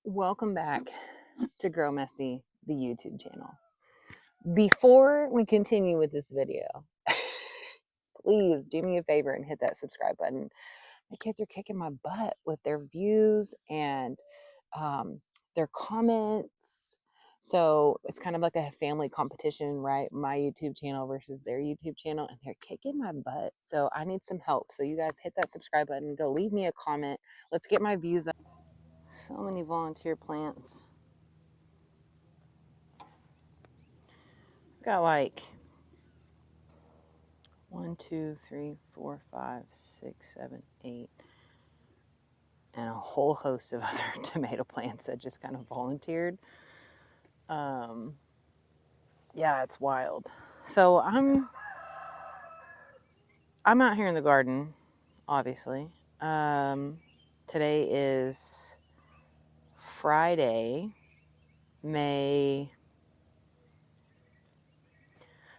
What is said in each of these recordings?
Welcome back to Grow Messy, the YouTube channel. Before we continue with this video, please do me a favor and hit that subscribe button. My kids are kicking my butt with their views and their comments. So it's kind of like a family competition, right? My YouTube channel versus their YouTube channel, and they're kicking my butt. So I need some help. So you guys hit that subscribe button, go leave me a comment. Let's get my views up. So many volunteer plants. Got like 1, 2, 3, 4, 5, 6, 7, 8, and a whole host of other tomato plants that just kind of volunteered. Yeah, it's wild. So I'm out here in the garden, obviously. Today is Friday, May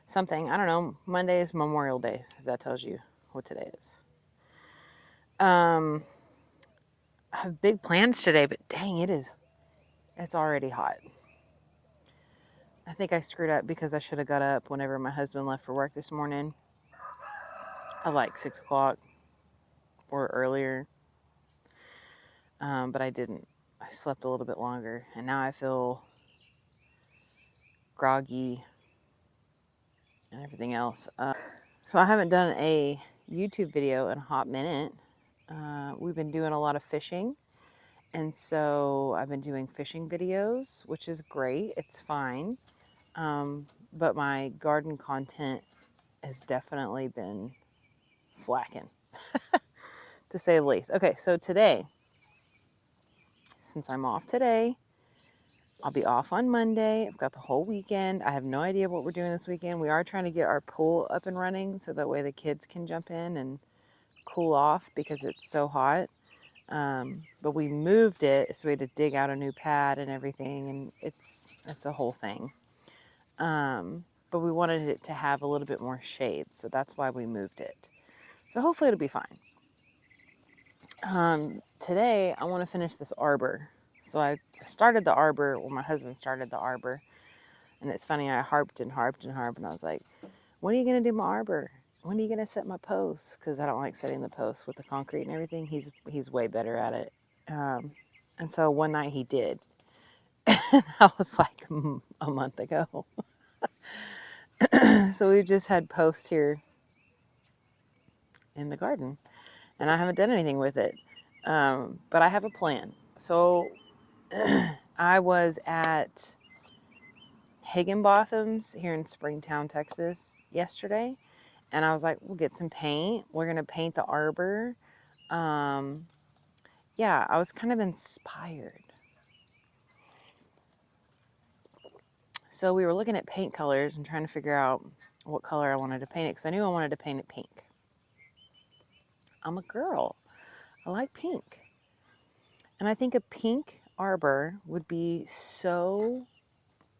something. I don't know. Monday is Memorial Day, if that tells you what today is. I have big plans today, but dang, it's already hot. I think I screwed up because I should have got up whenever my husband left for work this morning at like 6 o'clock or earlier. But I didn't. I slept a little bit longer, and now I feel groggy and everything else. So I haven't done a YouTube video in a hot minute. We've been doing a lot of fishing, and so I've been doing fishing videos, which is great. It's fine. But my garden content has definitely been slacking, to say the least. Okay, so today, since I'm off today, I'll be off on Monday. I've got the whole weekend. I have no idea what we're doing this weekend. We are trying to get our pool up and running so that way the kids can jump in and cool off because it's so hot. But we moved it, so we had to dig out a new pad and everything, and it's a whole thing. But we wanted it to have a little bit more shade, so that's why we moved it. So hopefully it'll be fine. Today I want to finish this arbor. So I started the arbor, well, my husband started the arbor, and it's funny, I harped and harped and harped, and I was like, when are you going to do my arbor? When are you going to set my posts? Because I don't like setting the posts with the concrete and everything. He's way better at it. And so one night he did. And I was like, a month ago. So we've just had posts here in the garden, and I haven't done anything with it. But I have a plan. So I was at Higginbotham's here in Springtown, Texas yesterday, and I was like, we'll get some paint. We're going to paint the arbor. Yeah, I was kind of inspired. So we were looking at paint colors and trying to figure out what color I wanted to paint it, because I knew I wanted to paint it pink. I'm a girl. I like pink. And I think a pink arbor would be so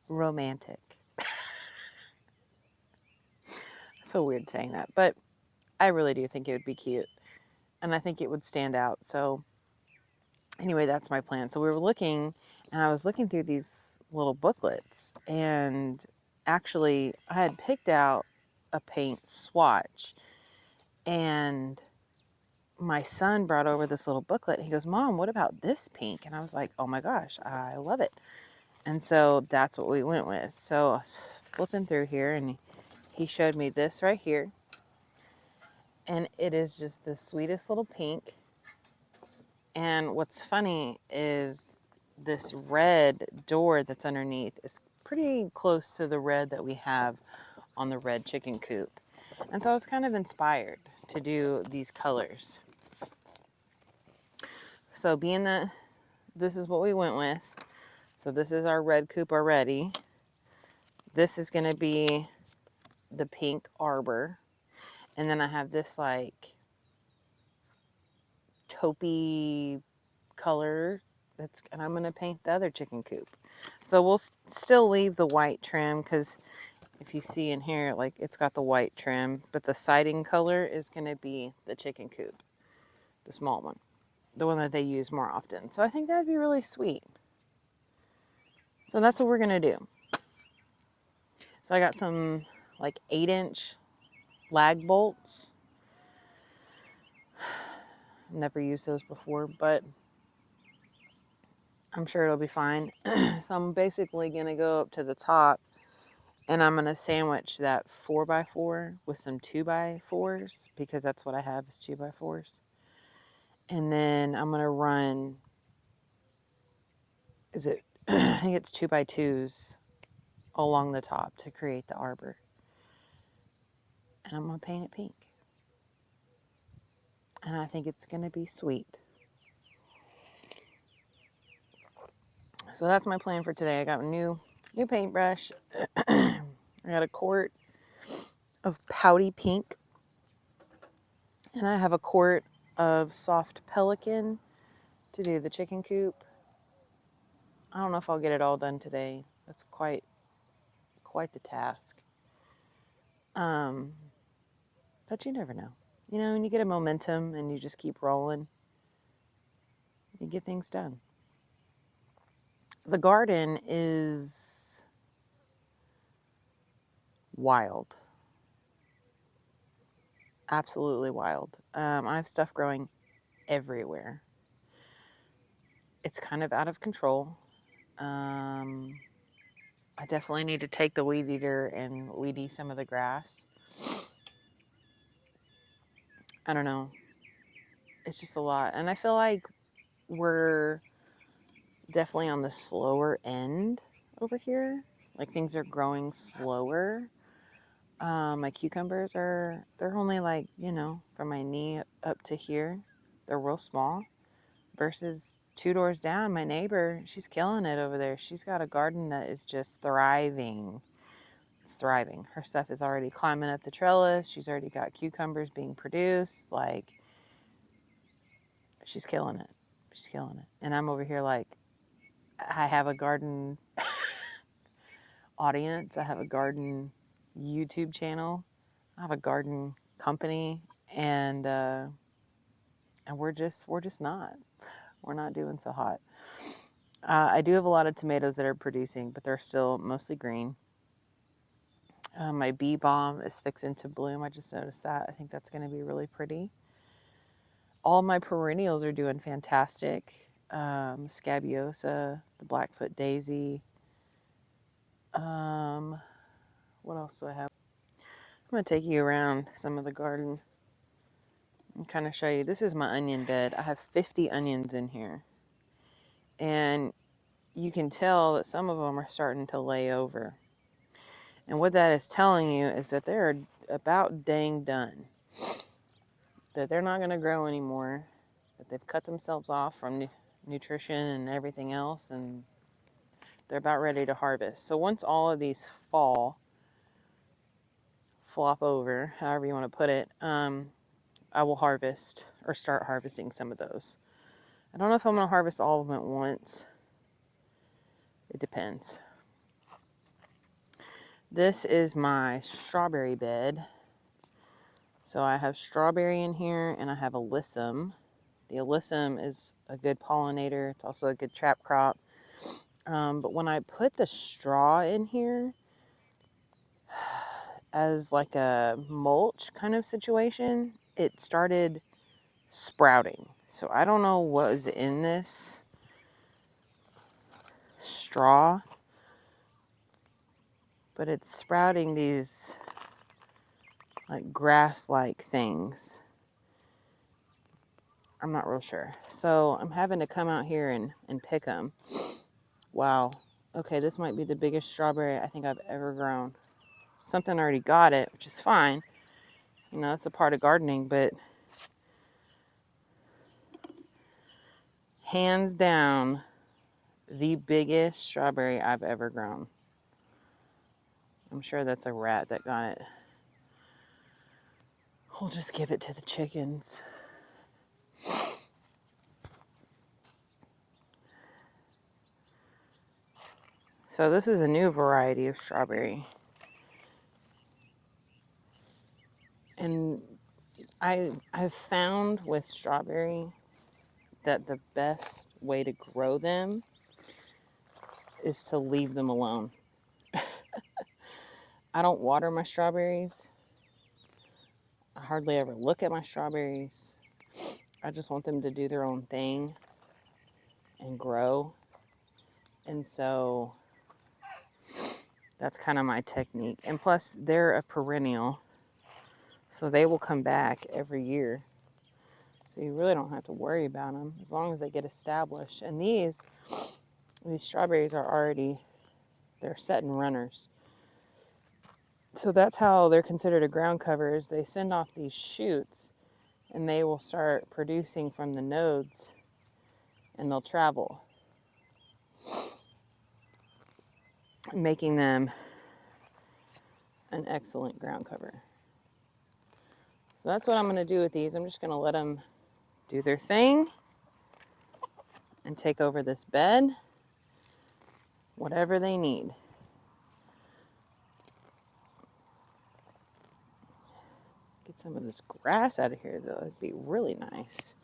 romantic. I feel weird saying that, but I really do think it would be cute. And I think it would stand out. So anyway, that's my plan. So we were looking, and I was looking through these little booklets, and actually I had picked out a paint swatch, and my son brought over this little booklet. He goes, Mom, what about this pink? And I was like, oh my gosh, I love it. And so that's what we went with. So I was flipping through here, and he showed me this right here. And it is just the sweetest little pink. And what's funny is this red door that's underneath is pretty close to the red that we have on the red chicken coop. And so I was kind of inspired to do these colors. So being that this is what we went with, so this is our red coop already. This is going to be the pink arbor. And then I have this like taupey color and I'm going to paint the other chicken coop. So we'll still leave the white trim, because if you see in here, like, it's got the white trim, but the siding color is going to be the chicken coop, the small one, the one that they use more often. So I think that'd be really sweet. So that's what we're going to do. So I got some like 8-inch lag bolts. Never used those before, but I'm sure it'll be fine. So I'm basically going to go up to the top and I'm going to sandwich that 4x4 with some 2x4s because that's what I have is 2x4s. And then I'm going to run, I think it's 2x2s along the top to create the arbor. And I'm going to paint it pink. And I think it's going to be sweet. So that's my plan for today. I got a new paintbrush. I got a quart of pouty pink. And I have a quart of soft pelican to do the chicken coop. I don't know if I'll get it all done today. That's quite the task. But you never know. You know, when you get a momentum and you just keep rolling, you get things done. The garden is wild. Absolutely wild. I have stuff growing everywhere. It's kind of out of control. I definitely need to take the weed eater and weed eat some of the grass. I don't know. It's just a lot. And I feel like we're definitely on the slower end over here. Like things are growing slower. My cucumbers they're only like, from my knee up to here. They're real small versus 2 doors down. My neighbor, she's killing it over there. She's got a garden that is just thriving. It's thriving. Her stuff is already climbing up the trellis. She's already got cucumbers being produced. Like, she's killing it. She's killing it. And I'm over here like, I have a garden audience. I have a garden YouTube channel. I have a garden company, and we're just not. We're not doing so hot. I do have a lot of tomatoes that are producing, but they're still mostly green. My bee balm is fixing to bloom. I just noticed that. I think that's going to be really pretty. All my perennials are doing fantastic. Scabiosa, the Blackfoot daisy. What else do I have? I'm going to take you around some of the garden and kind of show you. This is my onion bed. I have 50 onions in here. And you can tell that some of them are starting to lay over. And what that is telling you is that they're about dang done. That they're not going to grow anymore. That they've cut themselves off from nutrition and everything else. And they're about ready to harvest. So once all of these flop over, however you want to put it, I will harvest or start harvesting some of those. I don't know if I'm going to harvest all of them at once. It depends. This is my strawberry bed. So I have strawberry in here and I have alyssum. The alyssum is a good pollinator. It's also a good trap crop. But when I put the straw in here as like a mulch kind of situation, it started sprouting. So I don't know what was in this straw, but it's sprouting these like grass-like things. I'm not real sure. So I'm having to come out here and pick them. Wow. Okay, this might be the biggest strawberry I think I've ever grown. Something already got it, which is fine. You know, it's a part of gardening, but hands down, the biggest strawberry I've ever grown. I'm sure that's a rat that got it. We'll just give it to the chickens. So this is a new variety of strawberry. And I've found with strawberry that the best way to grow them is to leave them alone. I don't water my strawberries. I hardly ever look at my strawberries. I just want them to do their own thing and grow. And so that's kind of my technique. And plus, they're a perennial, so they will come back every year. So you really don't have to worry about them as long as they get established. And these strawberries are already, they're setting runners. So that's how they're considered a ground cover, is they send off these shoots and they will start producing from the nodes and they'll travel, making them an excellent ground cover. So that's what I'm going to do with these. I'm just going to let them do their thing and take over this bed, whatever they need. Get some of this grass out of here, though. It'd be really nice.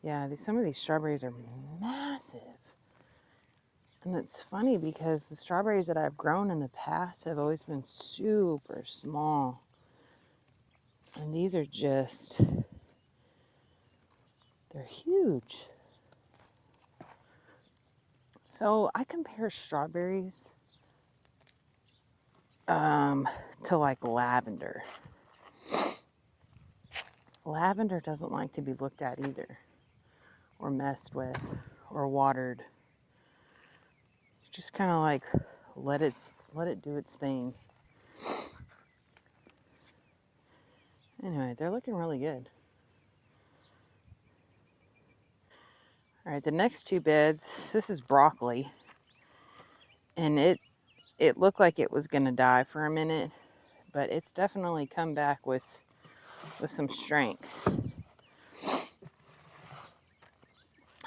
Yeah, some of these strawberries are massive. And it's funny because the strawberries that I've grown in the past have always been super small. And these are just, they're huge. So I compare strawberries to like lavender. Lavender doesn't like to be looked at either, or messed with, or watered. Just kind of like let it do its thing. Anyway, they're looking really good. All right, the next two beds, this is broccoli, and it looked like it was gonna die for a minute, but it's definitely come back with some strength.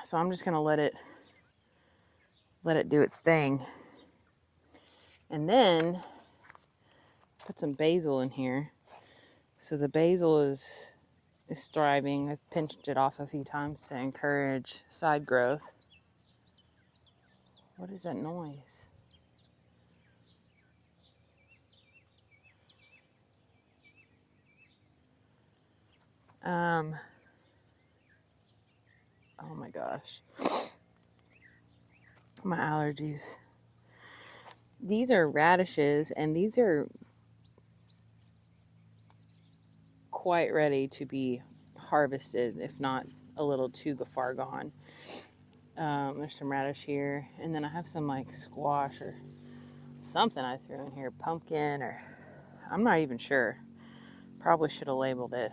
So I'm just gonna let it do its thing, and then put some basil in here. So the basil is thriving. I've pinched it off a few times to encourage side growth. What is that noise? Oh my gosh. My allergies. These are radishes, and these are quite ready to be harvested, if not a little too far gone. There's some radish here, and then I have some like squash or something I threw in here, pumpkin, or I'm not even sure. Probably should have labeled it.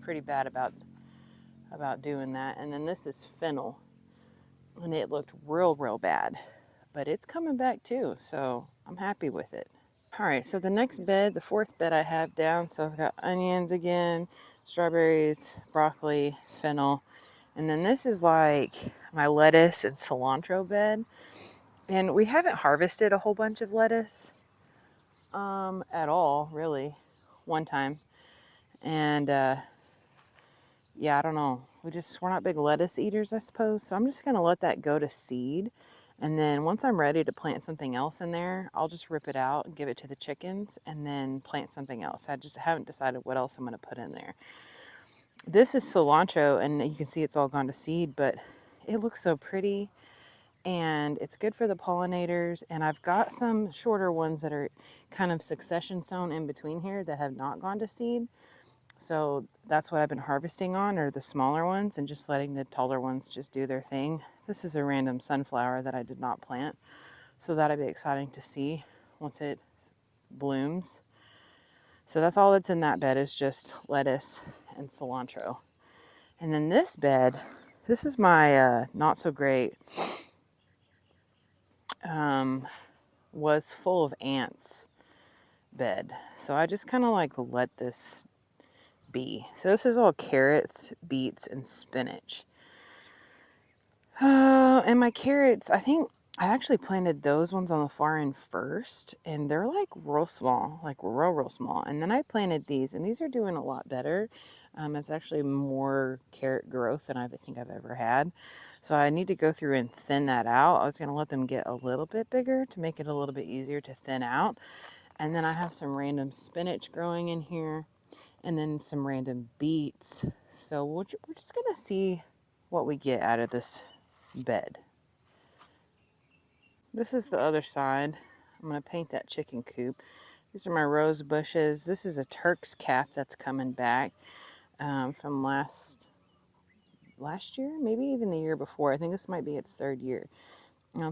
Pretty bad about doing that. And then this is fennel, and it looked real bad, but it's coming back too, so I'm happy with it. All right, so the next bed, the fourth bed I have down, so I've got onions again, strawberries, broccoli, fennel, and then this is like my lettuce and cilantro bed. And we haven't harvested a whole bunch of lettuce at all, really, one time. And yeah, I don't know. We're not big lettuce eaters, I suppose. So I'm just going to let that go to seed. And then once I'm ready to plant something else in there, I'll just rip it out and give it to the chickens and then plant something else. I just haven't decided what else I'm going to put in there. This is cilantro, and you can see it's all gone to seed, but it looks so pretty. And it's good for the pollinators. And I've got some shorter ones that are kind of succession sown in between here that have not gone to seed. So that's what I've been harvesting on, are the smaller ones, and just letting the taller ones just do their thing. This is a random sunflower that I did not plant. So that'll be exciting to see once it blooms. So that's all that's in that bed, is just lettuce and cilantro. And then this bed, this is my not so great, was full of ants bed. So I just kind of like let this be. So this is all carrots, beets, and spinach. And my carrots, I think I actually planted those ones on the far end first, and they're like real small, like real small. And then I planted these, and these are doing a lot better. It's actually more carrot growth than I think I've ever had. So I need to go through and thin that out. I was going to let them get a little bit bigger to make it a little bit easier to thin out. And then I have some random spinach growing in here, and then some random beets. So we're just going to see what we get out of this bed. This is the other side. I'm going to paint that chicken coop. These are my rose bushes. This is a Turk's cap that's coming back from last year, maybe even the year before. I think this might be its third year.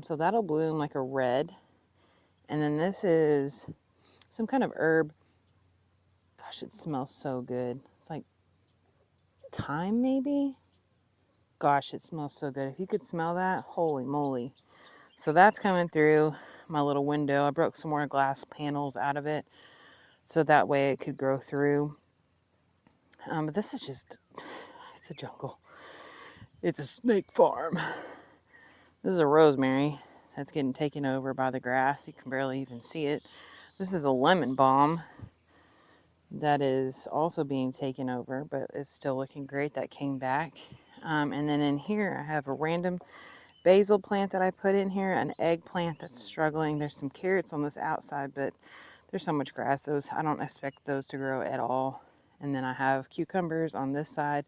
So that'll bloom like a red. And then this is some kind of herb. Gosh, it smells so good. It's like thyme, maybe? Gosh, it smells so good. If you could smell that, holy moly. So that's coming through my little window. I broke some more glass panels out of it so that way it could grow through. But this is just, it's a jungle. It's a snake farm. This is a rosemary that's getting taken over by the grass. You can barely even see it. This is a lemon balm that is also being taken over, but it's still looking great. That came back. And then in here, I have a random basil plant that I put in here, an eggplant that's struggling. There's some carrots on this outside, but there's so much grass. I don't expect those to grow at all. And then I have cucumbers on this side,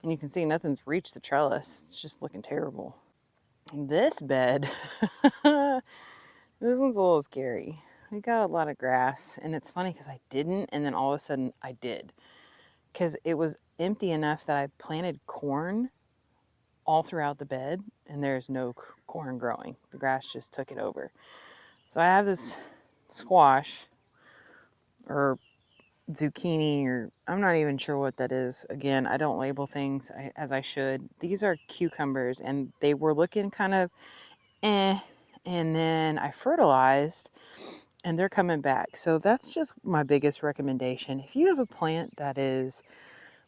and you can see nothing's reached the trellis. It's just looking terrible. This bed, this one's a little scary. We got a lot of grass, and it's funny because I didn't, and then all of a sudden I did. Because it was empty enough that I planted corn all throughout the bed, and there's no corn growing. The grass just took it over. So I have this squash or zucchini, or I'm not even sure what that is. Again, I don't label things as I should. These are cucumbers, and they were looking kind of and then I fertilized, and they're coming back. So that's just my biggest recommendation. If you have a plant that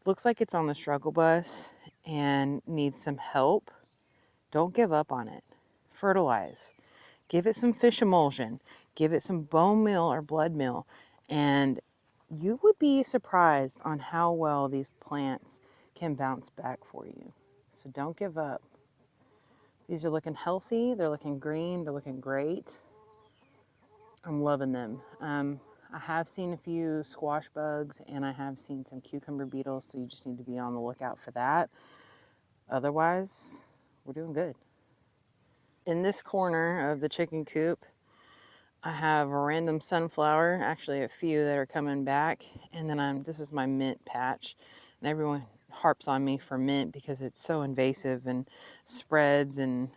looks like it's on the struggle bus and needs some help, don't give up on it. Fertilize. Give it some fish emulsion. Give it some bone meal or blood meal. And you would be surprised on how well these plants can bounce back for you. So don't give up. These are looking healthy. They're looking green. They're looking great. I'm loving them. I have seen a few squash bugs, and I have seen some cucumber beetles, so you just need to be on the lookout for that. Otherwise, we're doing good. In this corner of the chicken coop, I have a random sunflower, actually a few that are coming back, and then this is my mint patch, and everyone harps on me for mint because it's so invasive and spreads, and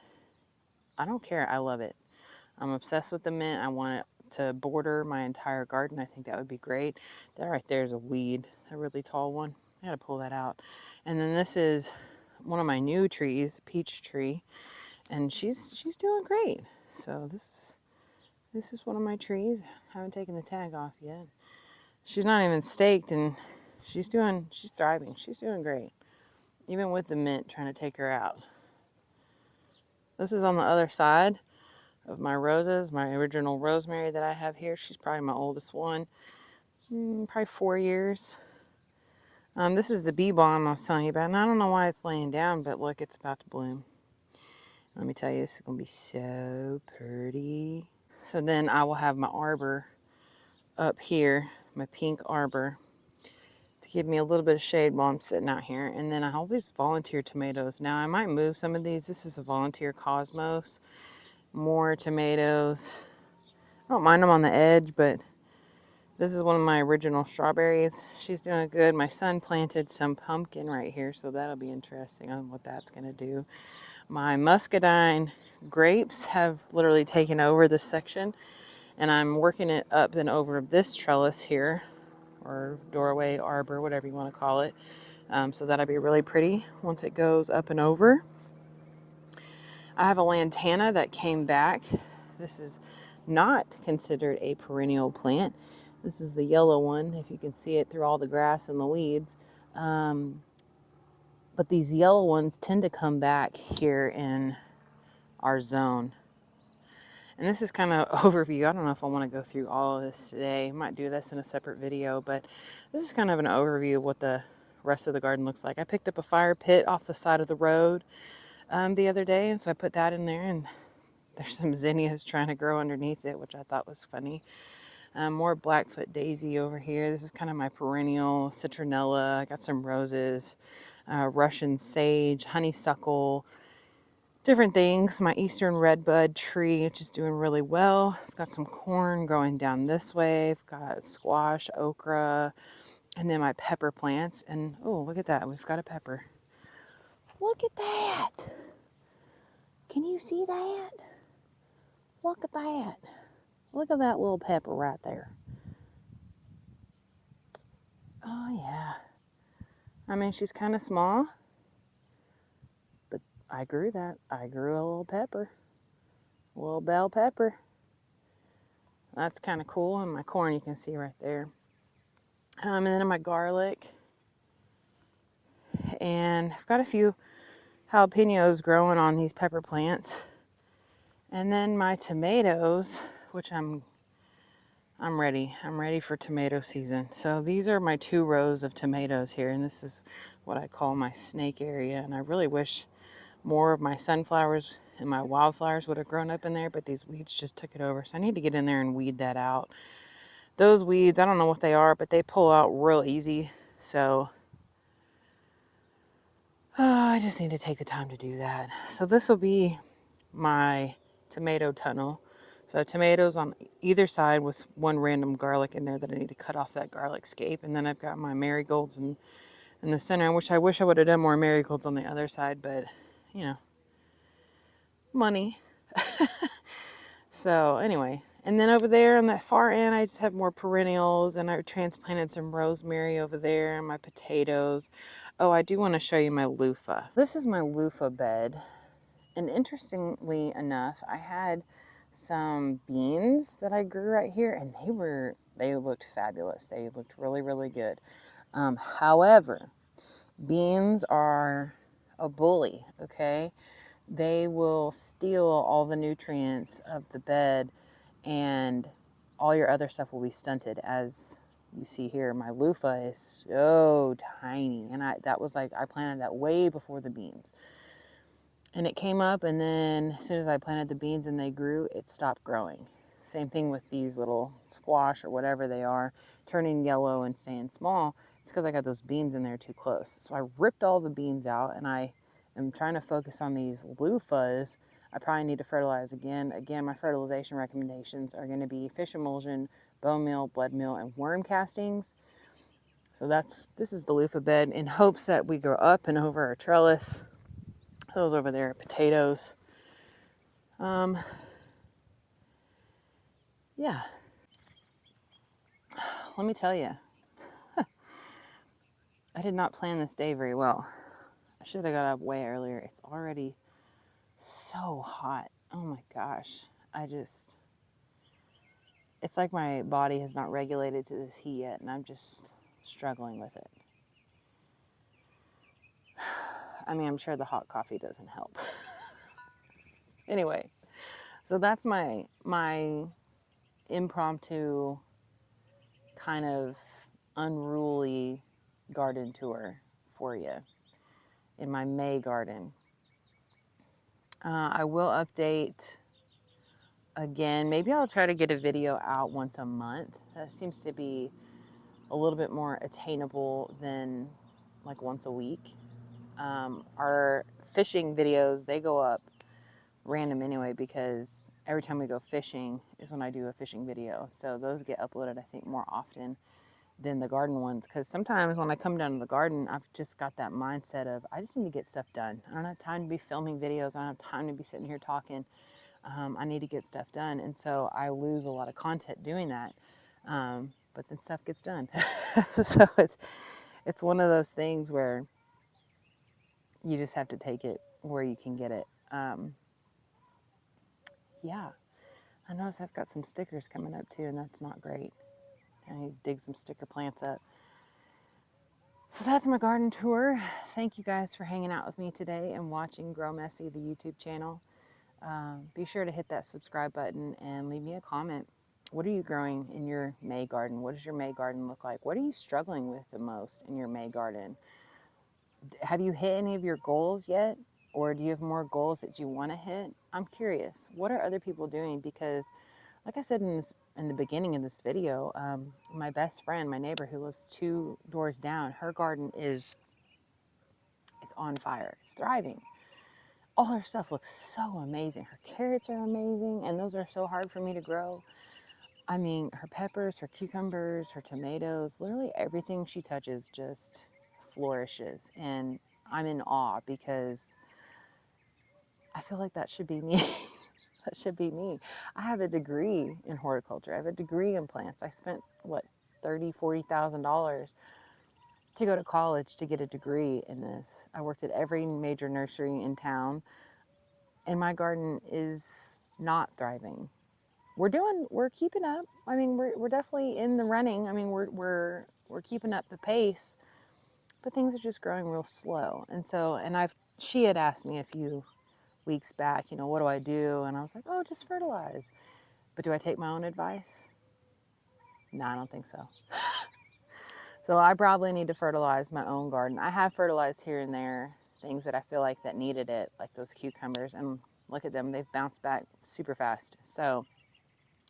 I don't care. I love it. I'm obsessed with the mint. I want it to border my entire garden. I think that would be great. That right there is a weed, a really tall one. I gotta pull that out. And then this is one of my new trees, peach tree, and she's doing great. So this is one of my trees. I haven't taken the tag off yet. She's not even staked, and she's thriving. She's doing great. Even with the mint trying to take her out. This is on the other side of my roses, my original rosemary that I have here. She's probably my oldest one, probably 4 years. This is the bee balm I was telling you about, and I don't know why it's laying down, but look, it's about to bloom. Let me tell you, this is going to be so pretty. So then I will have my arbor up here, my pink arbor, to give me a little bit of shade while I'm sitting out here. And then I have these volunteer tomatoes. Now I might move some of these. This is a volunteer cosmos. More tomatoes. I don't mind them on the edge, but this is one of my original strawberries. She's doing good. My son planted some pumpkin right here, so that'll be interesting on what that's going to do. My muscadine grapes have literally taken over this section, and I'm working it up and over this trellis here, or doorway, arbor, whatever you want to call it. So that'll be really pretty once it goes up and over. I have a lantana that came back. This is not considered a perennial plant. This is the yellow one, if you can see it through all the grass and the weeds. But these yellow ones tend to come back here in our zone. And this is kind of overview. I don't know if I want to go through all of this today. I might do this in a separate video, but this is kind of an overview of what the rest of the garden looks like. I picked up a fire pit off the side of the road the other day, and so I put that in there, and there's some zinnias trying to grow underneath it, which I thought was funny. More Blackfoot daisy over here. This is kind of my perennial citronella. I got some roses, Russian sage, honeysuckle, different things. My eastern redbud tree, which is doing really well. I've got some corn growing down this way. I've got squash, okra, and then my pepper plants. And oh, look at that. We've got a pepper. Look at that. Can you see that? Look at that. Look at that little pepper right there. Oh, yeah. I mean, she's kind of small, but I grew that. I grew a little pepper, a little bell pepper. That's kind of cool. And my corn, you can see right there. And then my garlic. And I've got a few jalapenos growing on these pepper plants. And then my tomatoes, which I'm ready. I'm ready for tomato season. So these are my 2 rows of tomatoes here, and this is what I call my snake area. And I really wish more of my sunflowers and my wildflowers would have grown up in there, but these weeds just took it over. So I need to get in there and weed that out. Those weeds, I don't know what they are, but they pull out real easy. So I just need to take the time to do that. So this will be my tomato tunnel. So tomatoes on either side with one random garlic in there that I need to cut off that garlic scape. And then I've got my marigolds in the center. I wish I would have done more marigolds on the other side, but you know, money. So anyway, and then over there on that far end, I just have more perennials, and I transplanted some rosemary over there and my potatoes. Oh, I do want to show you my loofah. This is my loofah bed. And interestingly enough, I had some beans that I grew right here, and they looked fabulous. They looked really, really good. However, beans are a bully, okay? They will steal all the nutrients of the bed, and all your other stuff will be stunted. As you see here, my loofah is so tiny, and I planted that way before the beans. And it came up, and then as soon as I planted the beans and they grew, it stopped growing. Same thing with these little squash or whatever they are, turning yellow and staying small. It's because I got those beans in there too close. So I ripped all the beans out, and I am trying to focus on these loofahs. I probably need to fertilize again. Again, my fertilization recommendations are going to be fish emulsion, bone meal, blood meal, and worm castings. So this is the loofah bed in hopes that we go up and over our trellis. Those over there are potatoes. Yeah. Let me tell you, I did not plan this day very well. I should have got up way earlier. It's already so hot. Oh my gosh. It's like my body has not regulated to this heat yet, and I'm just struggling with it. I mean, I'm sure the hot coffee doesn't help. Anyway, so that's my impromptu kind of unruly garden tour for you in my May garden. I will update again. Maybe I'll try to get a video out once a month. That seems to be a little bit more attainable than like once a week. Our fishing videos, they go up random anyway, because every time we go fishing is when I do a fishing video. So those get uploaded, I think, more often than the garden ones, because sometimes when I come down to the garden, I've just got that mindset of I just need to get stuff done. I don't have time to be filming videos. I don't have time to be sitting here talking. I need to get stuff done, and so I lose a lot of content doing that. But then stuff gets done. So it's one of those things where you just have to take it where you can get it. Yeah, I notice I've got some stickers coming up too, and that's not great. I need to dig some sticker plants up. So that's my garden tour. Thank you guys for hanging out with me today and watching Grow Messy, the YouTube channel. Be sure to hit that subscribe button and leave me a comment. What are you growing in your May garden? What does your May garden look like? What are you struggling with the most in your May garden? Have you hit any of your goals yet? Or do you have more goals that you want to hit? I'm curious. What are other people doing? Because, like I said in the beginning of this video, my best friend, my neighbor who lives 2 doors down, her garden it's on fire. It's thriving. All her stuff looks so amazing. Her carrots are amazing, and those are so hard for me to grow. I mean, her peppers, her cucumbers, her tomatoes, literally everything she touches just flourishes. And I'm in awe because I feel like that should be me. That should be me. I have a degree in horticulture. I have a degree in plants. I spent what, $40,000 to go to college to get a degree in this. I worked at every major nursery in town, and my garden is not thriving. We're keeping up. I mean, we're definitely in the running. I mean, we're keeping up the pace, but things are just growing real slow. And so, she had asked me a few weeks back, what do I do? And I was like, oh, just fertilize. But do I take my own advice? No, I don't think so. So I probably need to fertilize my own garden. I have fertilized here and there, things that I feel like that needed it, like those cucumbers, and look at them, they've bounced back super fast. So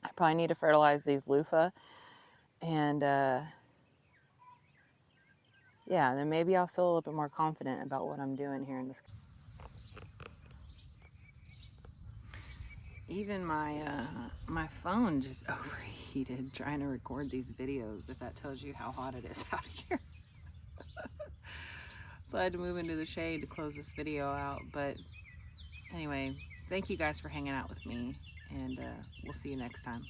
I probably need to fertilize these loofah, and yeah, then maybe I'll feel a little bit more confident about what I'm doing here in this. Even my phone just overheated trying to record these videos, if that tells you how hot it is out here. So I had to move into the shade to close this video out. But anyway, thank you guys for hanging out with me, and we'll see you next time.